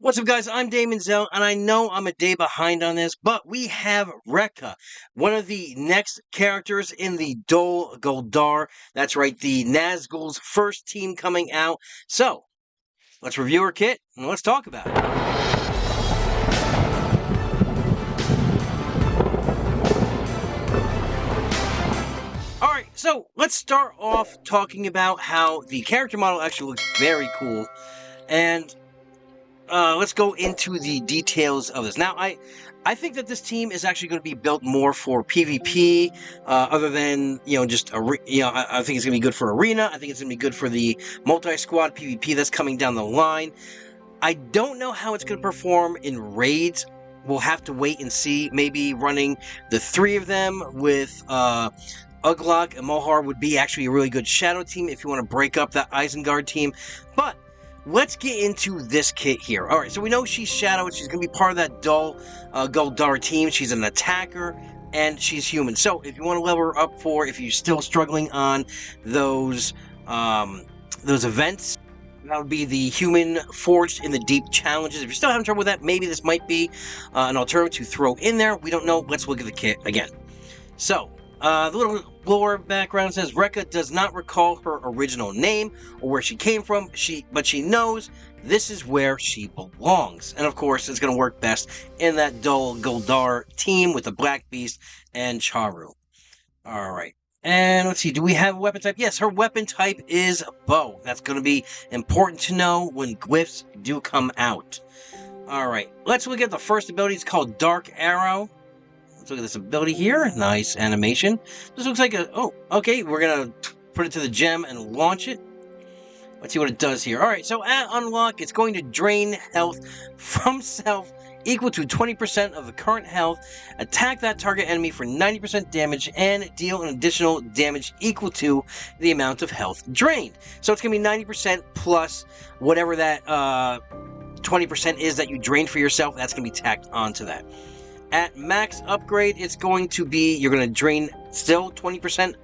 What's up, guys? I'm Daemonxel, and I know I'm a day behind on this, but we have Rehka, one of the next characters in the Dol Guldur. That's right, the Nazgul's first team coming out. So, let's review her kit, and let's talk about it. Alright, so let's start off talking about how the character model actually looks very cool, and let's go into the details of this. Now, I think that this team is actually going to be built more for PvP, other than, just, I think it's going to be good for Arena. I think it's going to be good for the multi-squad PvP that's coming down the line. I don't know how it's going to perform in raids. We'll have to wait and see. Maybe running the three of them with, Uglok and Mohar would be actually a really good shadow team if you want to break up that Isengard team. But let's get into this kit here. Alright, so we know she's Shadow. She's going to be part of that Dol Guldur team. She's an attacker, and she's human. So, if you want to level her up if you're still struggling on those events, that would be the Human Forged in the Deep challenges. If you're still having trouble with that, maybe this might be an alternative to throw in there. We don't know. Let's look at the kit again. So, the little lore background says Rehka does not recall her original name or where she came from, but she knows this is where she belongs. And of course, it's going to work best in that Dol Guldur team with the Black Beast and Charu. Alright. And let's see, do we have a weapon type? Yes, her weapon type is bow. That's going to be important to know when glyphs do come out. Alright, let's look at the first ability. It's called Dark Arrow. Let's look at this ability here. Nice animation. This looks like a... Oh, okay. We're going to put it to the gem and launch it. Let's see what it does here. Alright, so at unlock, it's going to drain health from self equal to 20% of the current health, attack that target enemy for 90% damage, and deal an additional damage equal to the amount of health drained. So it's going to be 90% plus whatever that 20% is that you drained for yourself. That's going to be tacked onto that. At max upgrade, it's going to be, you're going to drain still 20% of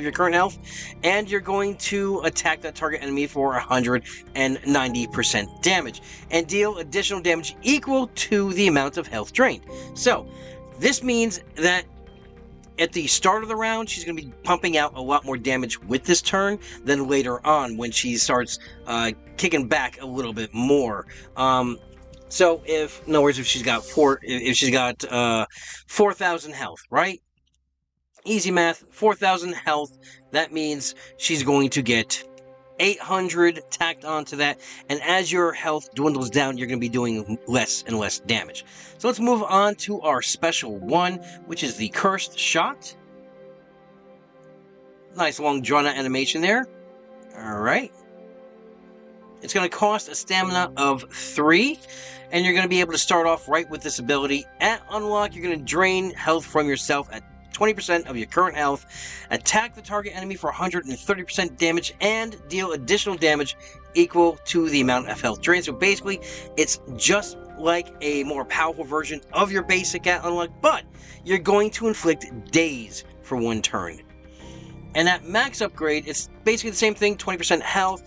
your current health, and you're going to attack that target enemy for 190% damage, and deal additional damage equal to the amount of health drained. So, this means that at the start of the round, she's going to be pumping out a lot more damage with this turn than later on when she starts kicking back a little bit more. So if she's got 4,000 health, right? Easy math, 4,000 health, that means she's going to get 800 tacked onto that, and as your health dwindles down, you're going to be doing less and less damage. So let's move on to our special one, which is the Cursed Shot. Nice long drawn-out animation there. Alright. It's going to cost a stamina of 3, and you're going to be able to start off right with this ability. At unlock, you're going to drain health from yourself at 20% of your current health, attack the target enemy for 130% damage, and deal additional damage equal to the amount of health drained. So basically, it's just like a more powerful version of your basic at unlock, but you're going to inflict daze for one turn. And at max upgrade, it's basically the same thing, 20% health,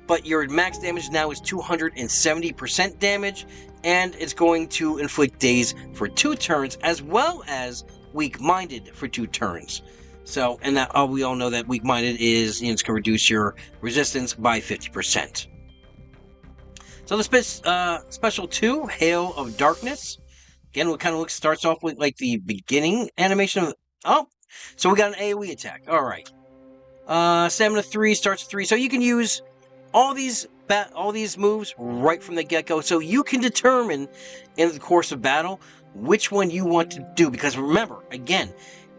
but your max damage now is 270% damage, and it's going to inflict daze for 2 turns, as well as weak-minded for 2 turns. So, and that we all know that weak-minded is, it's going to reduce your resistance by 50%. So the special 2, Hail of Darkness. Again, what kind of starts off with like the beginning animation of... Oh, so we got an AoE attack. Alright. Stamina 3 starts at 3. So you can use all these moves right from the get-go. So you can determine in the course of battle which one you want to do, because remember, again,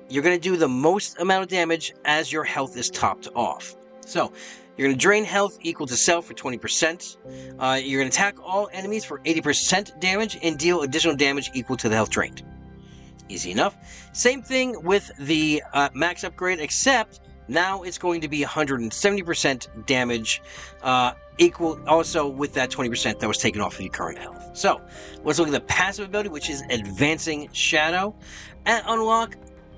you're going to do the most amount of damage as your health is topped off. So, you're going to drain health equal to self for 20%. You're going to attack all enemies for 80% damage and deal additional damage equal to the health drained. Easy enough. Same thing with the max upgrade, except now it's going to be 170% damage, equal also with that 20% that was taken off of your current health. So, let's look at the passive ability, which is Advancing Shadow. At unlock,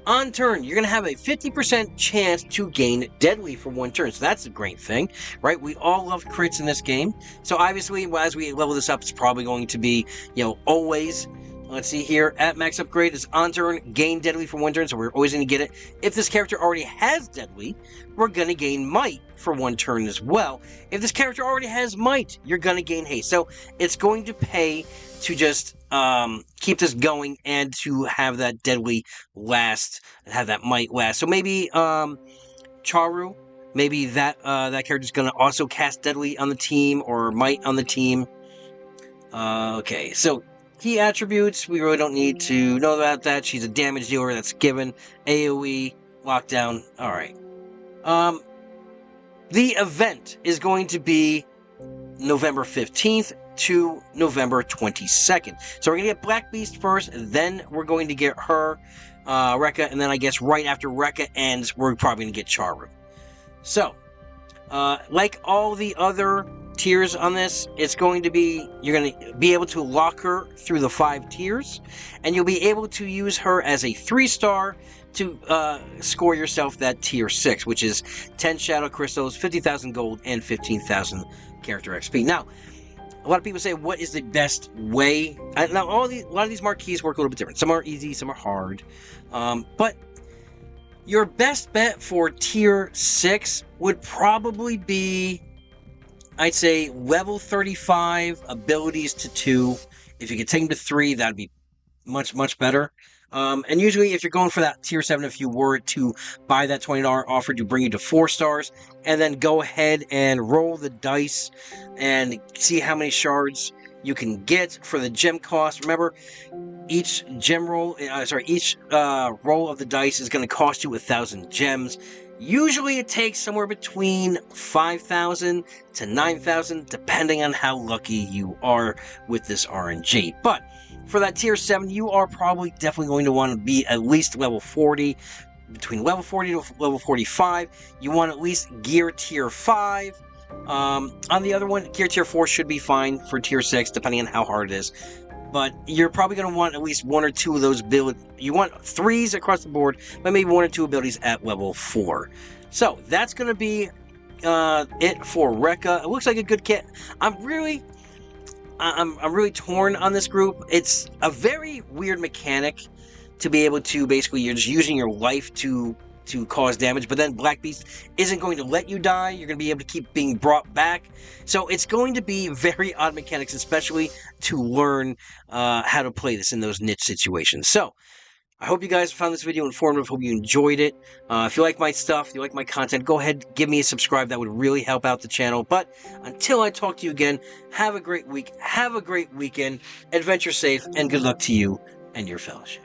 On turn, you're going to have a 50% chance to gain deadly for 1 turn. So that's a great thing, right? We all love crits in this game. So obviously, as we level this up, it's probably going to be, always. Let's see here. At max upgrade is on turn, gain deadly for 1 turn. So we're always going to get it. If this character already has deadly, we're going to gain might for 1 turn as well. If this character already has might, you're going to gain haste. So it's going to pay to just keep this going and to have that deadly last and have that might last. So maybe Charu, maybe that character's going to also cast deadly on the team or might on the team. Okay, so key attributes, we really don't need to know about that. She's a damage dealer, that's given. AoE, lockdown, alright. The event is going to be November 15th to November 22nd. So we're going to get Black Beast first, then we're going to get her, Rehka, and then I guess right after Rehka ends, we're probably going to get Charu. So, like all the other tiers on this, it's going to be, you're going to be able to lock her through the 5 tiers, and you'll be able to use her as a 3-star to score yourself that tier 6, which is 10 shadow crystals, 50,000 gold, and 15,000 character XP. Now, a lot of people say, what is the best way? Now, a lot of these marquees work a little bit different. Some are easy, some are hard. But your best bet for tier 6 would probably be, I'd say, level 35, abilities to 2. If you could take them to 3, that'd be much, much better. And usually, if you're going for that tier 7, if you were to buy that $20 offer to bring you to 4 stars, and then go ahead and roll the dice and see how many shards you can get for the gem cost. Remember, each roll of the dice is going to cost you 1,000 gems. Usually, it takes somewhere between 5,000 to 9,000, depending on how lucky you are with this RNG. But for that tier 7, you are probably definitely going to want to be at least level 40. Between level 40 to level 45, you want at least gear tier 5. On the other one, gear tier 4 should be fine for tier 6, depending on how hard it is. But you're probably going to want at least 1 or 2 of those abilities. You want 3s across the board, but maybe 1 or 2 abilities at level 4. So that's going to be it for Rehka. It looks like a good kit. I'm really torn on this group. It's a very weird mechanic to be able to, basically, you're just using your life to cause damage, but then Black Beast isn't going to let you die. You're going to be able to keep being brought back. So it's going to be very odd mechanics, especially to learn how to play this in those niche situations. So I hope you guys found this video informative. Hope you enjoyed it. If you like my stuff, if you like my content, go ahead, give me a subscribe. That would really help out the channel. But until I talk to you again, have a great week. Have a great weekend. Adventure safe, and good luck to you and your fellowship.